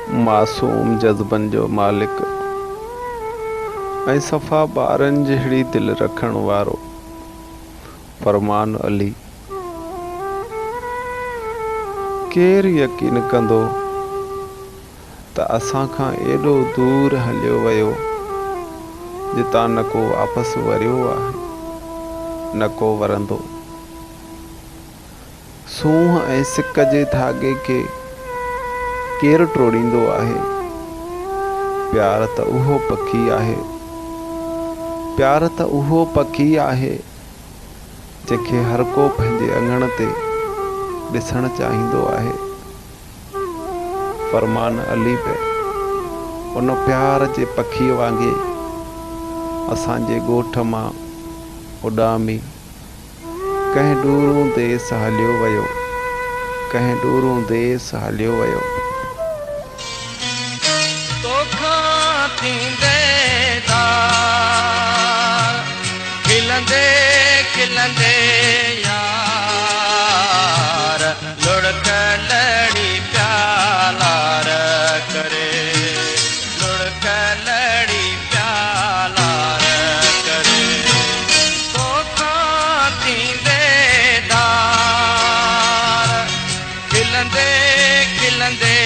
मासूम जज़्बन जो मालिक ऐं सफ़ा ॿारनि जहिड़ी दिलि रखण वारो फरमान अली। केरु यकीन कंदो त असां खां एॾो दूर हलियो वियो जितां न को वापसि वरियो आहे न को वरंदो। सूंहं ऐं सिक जे धागे खे केरु टोड़ींदो आहे? प्यार त उहो पखी आहे, प्यार त उहो पखी आहे जंहिंखे हर को पंहिंजे अङण ते ॾिसणु चाहींदो आहे। फरमान अली पे उन प्यार जे पखी वांगुरु असांजे ॻोठ मां उॾामी कंहिं ॾूरूं देस हलियो वियो, कंहिं ॾूरूं देस हलियो वियो। खिलंदे खिलंदे यार लुढ़क लड़ी प्यालार करे, लुढ़क लड़ी प्यालार करे। तोखा थींदे दार खिलंदे खिलंदे